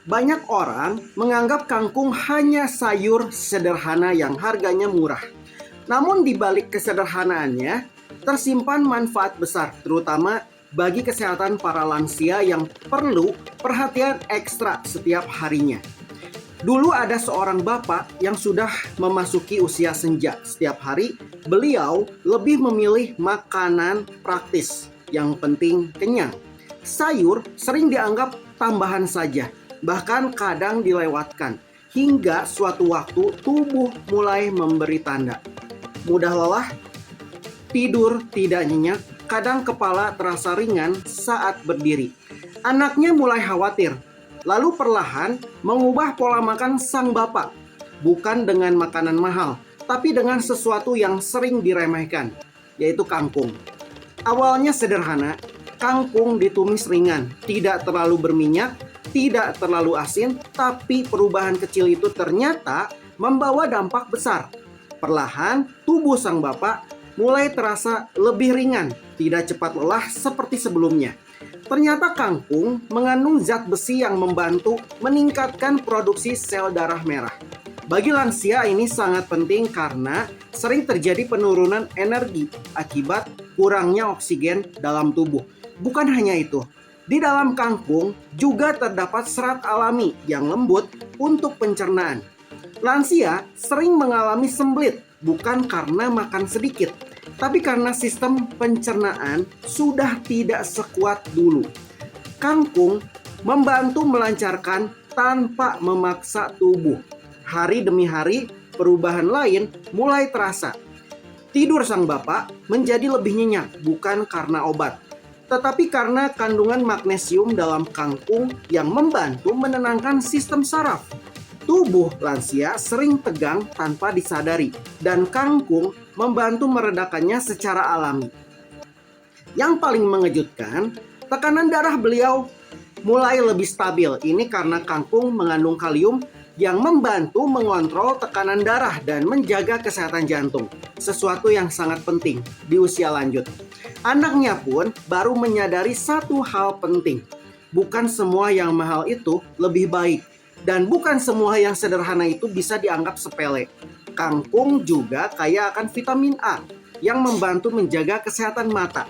Banyak orang menganggap kangkung hanya sayur sederhana yang harganya murah. Namun di balik kesederhanaannya, tersimpan manfaat besar, terutama bagi kesehatan para lansia yang perlu perhatian ekstra setiap harinya. Dulu ada seorang bapak yang sudah memasuki usia senja. Setiap hari, beliau lebih memilih makanan praktis, yang penting kenyang. Sayur sering dianggap tambahan saja, bahkan kadang dilewatkan, hingga suatu waktu tubuh mulai memberi tanda. Mudah lelah, tidur tidak nyenyak, kadang kepala terasa ringan saat berdiri. Anaknya mulai khawatir, lalu perlahan mengubah pola makan sang bapak. Bukan dengan makanan mahal, tapi dengan sesuatu yang sering diremehkan, yaitu kangkung. Awalnya sederhana, kangkung ditumis ringan, tidak terlalu berminyak, tidak terlalu asin, tapi perubahan kecil itu ternyata membawa dampak besar. Perlahan, tubuh sang bapak mulai terasa lebih ringan, tidak cepat lelah seperti sebelumnya. Ternyata kangkung mengandung zat besi yang membantu meningkatkan produksi sel darah merah. Bagi lansia ini sangat penting karena sering terjadi penurunan energi akibat kurangnya oksigen dalam tubuh. Bukan hanya itu, di dalam kangkung juga terdapat serat alami yang lembut untuk pencernaan. Lansia sering mengalami sembelit bukan karena makan sedikit, tapi karena sistem pencernaan sudah tidak sekuat dulu. Kangkung membantu melancarkan tanpa memaksa tubuh. Hari demi hari, perubahan lain mulai terasa. Tidur sang bapak menjadi lebih nyenyak bukan karena obat, tetapi karena kandungan magnesium dalam kangkung yang membantu menenangkan sistem saraf. Tubuh lansia sering tegang tanpa disadari, dan kangkung membantu meredakannya secara alami. Yang paling mengejutkan, tekanan darah beliau mulai lebih stabil. Ini karena kangkung mengandung kalium yang membantu mengontrol tekanan darah dan menjaga kesehatan jantung. Sesuatu yang sangat penting di usia lanjut. Anaknya pun baru menyadari satu hal penting. Bukan semua yang mahal itu lebih baik. Dan bukan semua yang sederhana itu bisa dianggap sepele. Kangkung juga kaya akan vitamin A yang membantu menjaga kesehatan mata.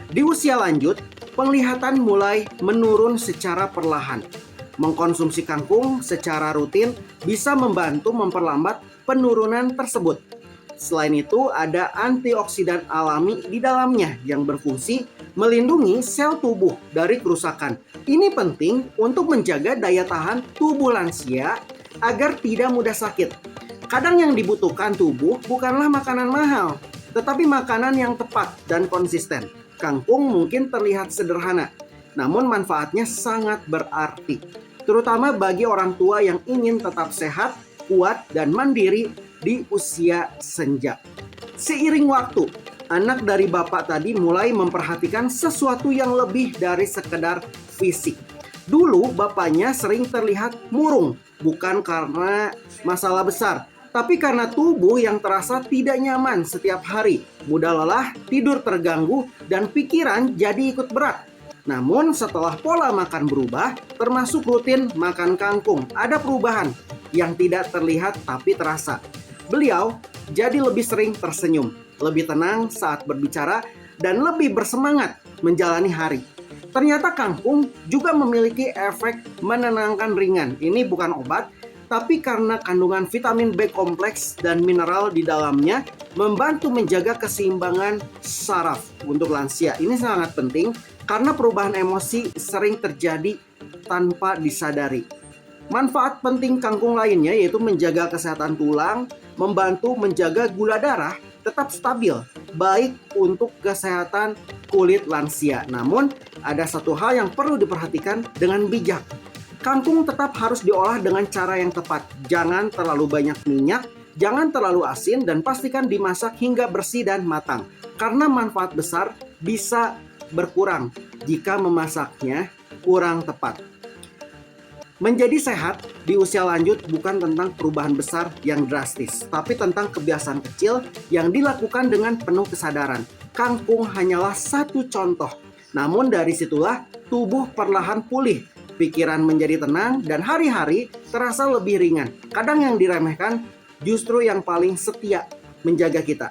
Di usia lanjut, penglihatan mulai menurun secara perlahan. Mengkonsumsi kangkung secara rutin bisa membantu memperlambat penurunan tersebut. Selain itu, ada antioksidan alami di dalamnya yang berfungsi melindungi sel tubuh dari kerusakan. Ini penting untuk menjaga daya tahan tubuh lansia agar tidak mudah sakit. Kadang yang dibutuhkan tubuh bukanlah makanan mahal, tetapi makanan yang tepat dan konsisten. Kangkung mungkin terlihat sederhana, namun manfaatnya sangat berarti. Terutama bagi orang tua yang ingin tetap sehat, kuat, dan mandiri di usia senja. Seiring waktu, anak dari bapak tadi mulai memperhatikan sesuatu yang lebih dari sekedar fisik. Dulu bapaknya sering terlihat murung, bukan karena masalah besar, tapi karena tubuh yang terasa tidak nyaman setiap hari, mudah lelah, tidur terganggu, dan pikiran jadi ikut berat. Namun setelah pola makan berubah, termasuk rutin makan kangkung, ada perubahan yang tidak terlihat tapi terasa. Beliau jadi lebih sering tersenyum, lebih tenang saat berbicara, dan lebih bersemangat menjalani hari. Ternyata kangkung juga memiliki efek menenangkan ringan. Ini bukan obat, tapi karena kandungan vitamin B kompleks dan mineral di dalamnya membantu menjaga keseimbangan saraf untuk lansia. Ini sangat penting karena perubahan emosi sering terjadi tanpa disadari. Manfaat penting kangkung lainnya yaitu menjaga kesehatan tulang, membantu menjaga gula darah tetap stabil, baik untuk kesehatan kulit lansia. Namun, ada satu hal yang perlu diperhatikan dengan bijak. Kangkung tetap harus diolah dengan cara yang tepat. Jangan terlalu banyak minyak, jangan terlalu asin, dan pastikan dimasak hingga bersih dan matang. Karena manfaat besar bisa berkurang jika memasaknya kurang tepat. Menjadi sehat di usia lanjut bukan tentang perubahan besar yang drastis, tapi tentang kebiasaan kecil yang dilakukan dengan penuh kesadaran. Kangkung hanyalah satu contoh, namun dari situlah tubuh perlahan pulih, pikiran menjadi tenang, dan hari-hari terasa lebih ringan. Kadang yang diremehkan justru yang paling setia menjaga kita.